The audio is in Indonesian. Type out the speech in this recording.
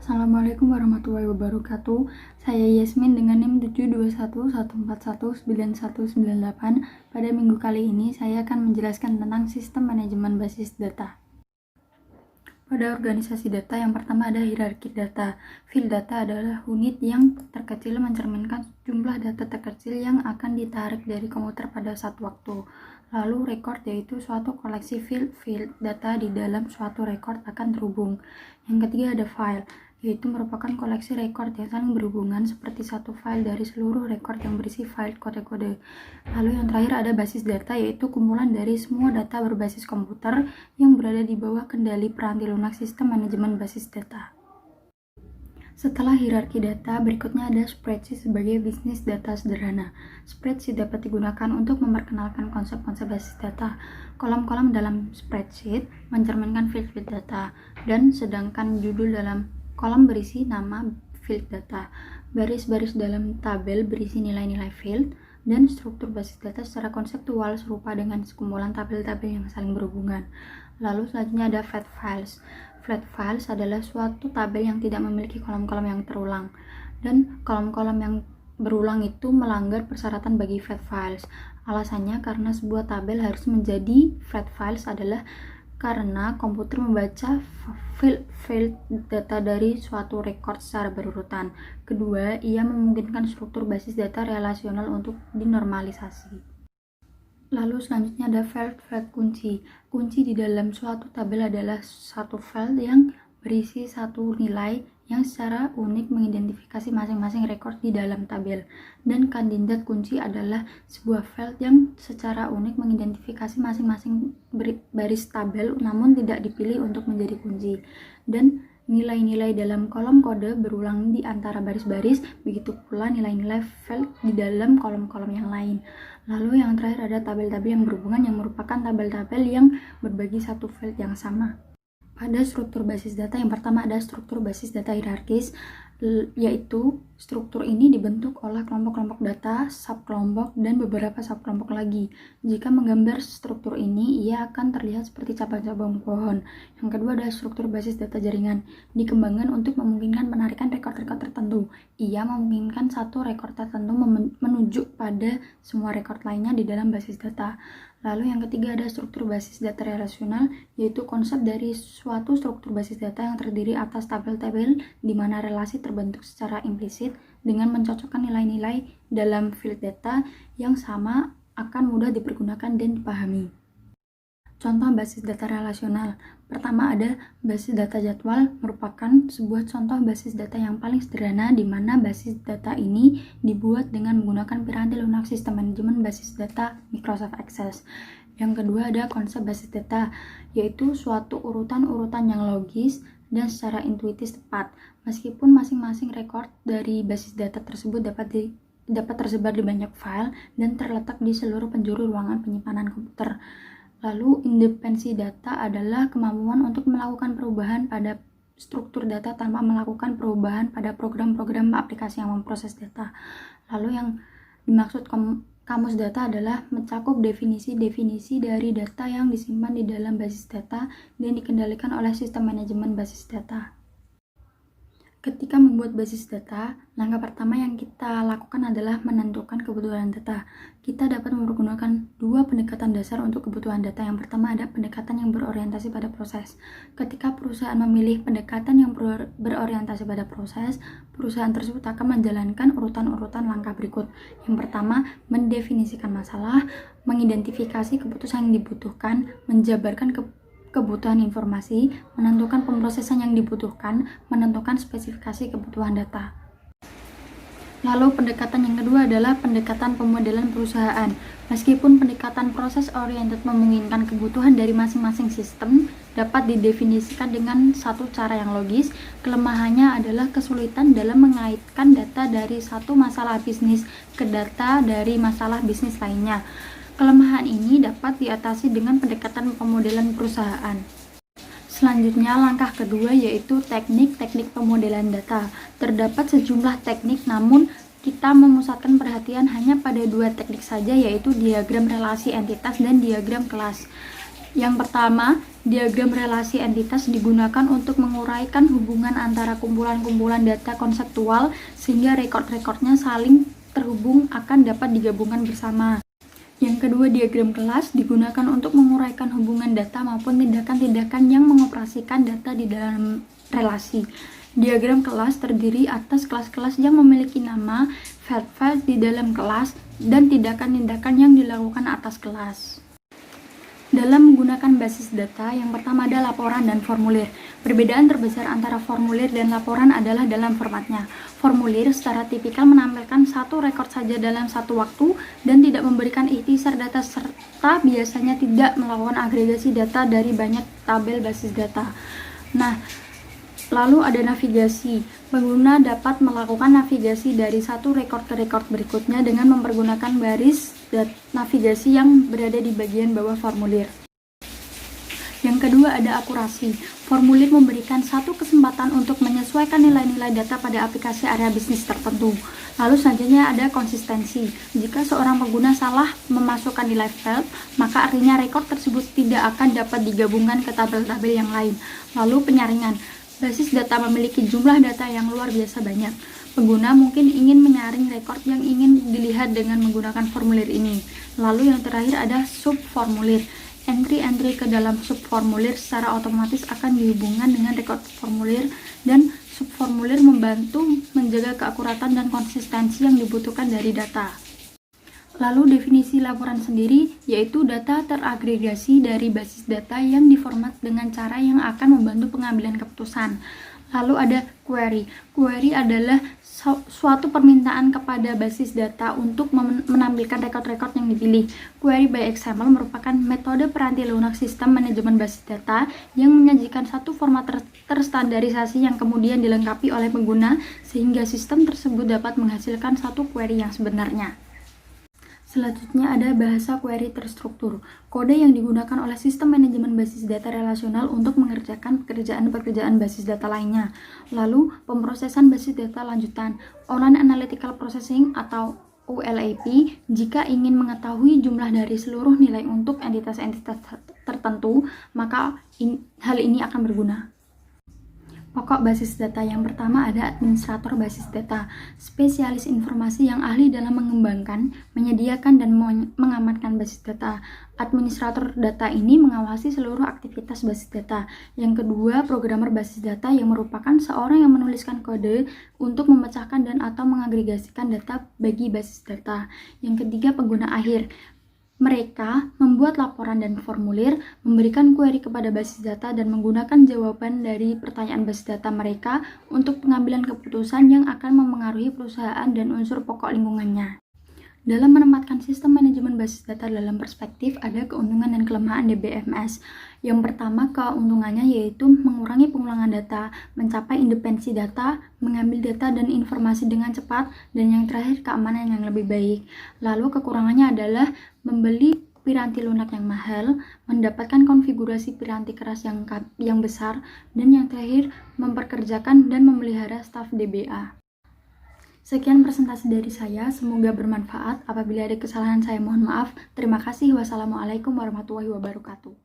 Assalamualaikum warahmatullahi wabarakatuh. Saya Yasmin dengan NIM 72114199198. Pada minggu kali ini saya akan menjelaskan tentang sistem manajemen basis data. Pada organisasi data, yang pertama ada hierarki data. Field data adalah unit yang terkecil mencerminkan jumlah data terkecil yang akan ditarik dari komputer pada satu waktu. Lalu record yaitu suatu koleksi field data di dalam suatu record akan terhubung. Yang ketiga ada file, yaitu merupakan koleksi record yang saling berhubungan seperti satu file dari seluruh record yang berisi file kode-kode. Lalu yang terakhir ada basis data, yaitu kumpulan dari semua data berbasis komputer yang berada di bawah kendali peranti lunak sistem manajemen basis data. Setelah hierarki data, berikutnya ada spreadsheet sebagai bisnis data sederhana. Spreadsheet dapat digunakan untuk memperkenalkan konsep-konsep basis data. Kolom-kolom dalam spreadsheet mencerminkan field data, dan sedangkan judul dalam kolom berisi nama field data. Baris-baris dalam tabel berisi nilai-nilai field, dan struktur basis data secara konseptual serupa dengan sekumpulan tabel-tabel yang saling berhubungan. Lalu selanjutnya ada flat files. Flat files adalah suatu tabel yang tidak memiliki kolom-kolom yang terulang, dan kolom-kolom yang berulang itu melanggar persyaratan bagi flat files. Alasannya karena sebuah tabel harus menjadi flat files adalah karena komputer membaca field data dari suatu record secara berurutan. Kedua, ia memungkinkan struktur basis data relasional untuk dinormalisasi. Lalu selanjutnya ada field kunci. Kunci di dalam suatu tabel adalah satu field yang berisi satu nilai yang secara unik mengidentifikasi masing-masing record di dalam tabel. Dan kandidat kunci adalah sebuah field yang secara unik mengidentifikasi masing-masing baris tabel namun tidak dipilih untuk menjadi kunci. Dan nilai-nilai dalam kolom kode berulang di antara baris-baris, begitu pula nilai-nilai field di dalam kolom-kolom yang lain. Lalu yang terakhir ada tabel-tabel yang berhubungan, yang merupakan tabel-tabel yang berbagi satu field yang sama. Pada struktur basis data, yang pertama ada struktur basis data hierarkis, yaitu struktur ini dibentuk oleh kelompok-kelompok data, subkelompok, dan beberapa subkelompok lagi. Jika menggambar struktur ini, ia akan terlihat seperti cabang-cabang pohon. Yang kedua ada struktur basis data jaringan, dikembangkan untuk memungkinkan penarikan rekor-rekor tertentu. Ia memungkinkan satu rekor tertentu menunjuk pada semua rekor lainnya di dalam basis data. Lalu yang ketiga ada struktur basis data relasional, yaitu konsep dari suatu struktur basis data yang terdiri atas tabel-tabel di mana relasi terbentuk secara implisit dengan mencocokkan nilai-nilai dalam field data yang sama akan mudah dipergunakan dan dipahami. Contoh basis data relasional. Pertama ada basis data jadwal, merupakan sebuah contoh basis data yang paling sederhana di mana basis data ini dibuat dengan menggunakan piranti lunak sistem manajemen basis data Microsoft Access. Yang kedua ada konsep basis data, yaitu suatu urutan-urutan yang logis dan secara intuitif tepat. Meskipun masing-masing rekor dari basis data tersebut dapat tersebar di banyak file dan terletak di seluruh penjuru ruangan penyimpanan komputer. Lalu, independensi data adalah kemampuan untuk melakukan perubahan pada struktur data tanpa melakukan perubahan pada program-program aplikasi yang memproses data. Lalu yang dimaksud kamus data adalah mencakup definisi-definisi dari data yang disimpan di dalam basis data dan dikendalikan oleh sistem manajemen basis data. Ketika membuat basis data, langkah pertama yang kita lakukan adalah menentukan kebutuhan data. Kita dapat menggunakan dua pendekatan dasar untuk kebutuhan data. Yang pertama ada pendekatan yang berorientasi pada proses. Ketika perusahaan memilih pendekatan yang berorientasi pada proses, perusahaan tersebut akan menjalankan urutan-urutan langkah berikut. Yang pertama, mendefinisikan masalah, mengidentifikasi keputusan yang dibutuhkan, menjabarkan kebutuhan informasi, menentukan pemrosesan yang dibutuhkan, menentukan spesifikasi kebutuhan data. Lalu pendekatan yang kedua adalah pendekatan pemodelan perusahaan. Meskipun pendekatan proses oriented memungkinkan kebutuhan dari masing-masing sistem dapat didefinisikan dengan satu cara yang logis, kelemahannya adalah kesulitan dalam mengaitkan data dari satu masalah bisnis ke data dari masalah bisnis lainnya. Kelemahan ini dapat diatasi dengan pendekatan pemodelan perusahaan. Selanjutnya, langkah kedua yaitu teknik-teknik pemodelan data. Terdapat sejumlah teknik, namun kita memusatkan perhatian hanya pada dua teknik saja, yaitu diagram relasi entitas dan diagram kelas. Yang pertama, diagram relasi entitas digunakan untuk menguraikan hubungan antara kumpulan-kumpulan data konseptual sehingga rekod-rekodnya saling terhubung akan dapat digabungkan bersama. Yang kedua, diagram kelas digunakan untuk menguraikan hubungan data maupun tindakan-tindakan yang mengoperasikan data di dalam relasi. Diagram kelas terdiri atas kelas-kelas yang memiliki nama, file-file di dalam kelas, dan tindakan-tindakan yang dilakukan atas kelas. Dalam menggunakan basis data, yang pertama ada laporan dan formulir. Perbedaan terbesar antara formulir dan laporan adalah dalam formatnya. Formulir secara tipikal menampilkan satu rekod saja dalam satu waktu dan tidak memberikan ikhtisar data serta biasanya tidak melakukan agregasi data dari banyak tabel basis data. Nah, lalu ada navigasi. Pengguna dapat melakukan navigasi dari satu rekod ke rekod berikutnya dengan mempergunakan baris navigasi yang berada di bagian bawah formulir. Yang kedua ada akurasi. Formulir memberikan satu kesempatan untuk menyesuaikan nilai-nilai data pada aplikasi area bisnis tertentu. Lalu selanjutnya ada konsistensi. Jika seorang pengguna salah memasukkan nilai file, maka artinya rekod tersebut tidak akan dapat digabungkan ke tabel-tabel yang lain. Lalu penyaringan. Basis data memiliki jumlah data yang luar biasa banyak. Pengguna mungkin ingin menyaring rekod yang ingin dilihat dengan menggunakan formulir ini. Lalu yang terakhir ada subformulir. Entry-entry ke dalam subformulir secara otomatis akan dihubungkan dengan rekod formulir dan subformulir membantu menjaga keakuratan dan konsistensi yang dibutuhkan dari data. Lalu definisi laporan sendiri yaitu data teragregasi dari basis data yang diformat dengan cara yang akan membantu pengambilan keputusan. Lalu ada query. Query adalah suatu permintaan kepada basis data untuk menampilkan rekod-rekod yang dipilih. Query by XML merupakan metode peranti lunak sistem manajemen basis data yang menyajikan satu format terstandarisasi yang kemudian dilengkapi oleh pengguna sehingga sistem tersebut dapat menghasilkan satu query yang sebenarnya. Selanjutnya ada bahasa query terstruktur, kode yang digunakan oleh sistem manajemen basis data relasional untuk mengerjakan pekerjaan-pekerjaan basis data lainnya. Lalu, pemrosesan basis data lanjutan, Online Analytical Processing atau OLAP, jika ingin mengetahui jumlah dari seluruh nilai untuk entitas-entitas tertentu, maka hal ini akan berguna. Pokok basis data yang pertama ada administrator basis data, spesialis informasi yang ahli dalam mengembangkan, menyediakan, dan mengamankan basis data. Administrator data ini mengawasi seluruh aktivitas basis data. Yang kedua, programmer basis data yang merupakan seorang yang menuliskan kode untuk memecahkan dan atau mengagregasikan data bagi basis data. Yang ketiga, pengguna akhir. Mereka membuat laporan dan formulir, memberikan query kepada basis data, dan menggunakan jawaban dari pertanyaan basis data mereka untuk pengambilan keputusan yang akan memengaruhi perusahaan dan unsur pokok lingkungannya. Dalam menempatkan sistem manajemen basis data dalam perspektif, ada keuntungan dan kelemahan DBMS. Yang pertama, keuntungannya yaitu mengurangi pengulangan data, mencapai independensi data, mengambil data dan informasi dengan cepat, dan yang terakhir, keamanan yang lebih baik. Lalu kekurangannya adalah membeli piranti lunak yang mahal, mendapatkan konfigurasi piranti keras yang besar, dan yang terakhir, memperkerjakan dan memelihara staf DBA. Sekian presentasi dari saya, semoga bermanfaat. Apabila ada kesalahan saya mohon maaf. Terima kasih. Wassalamualaikum warahmatullahi wabarakatuh.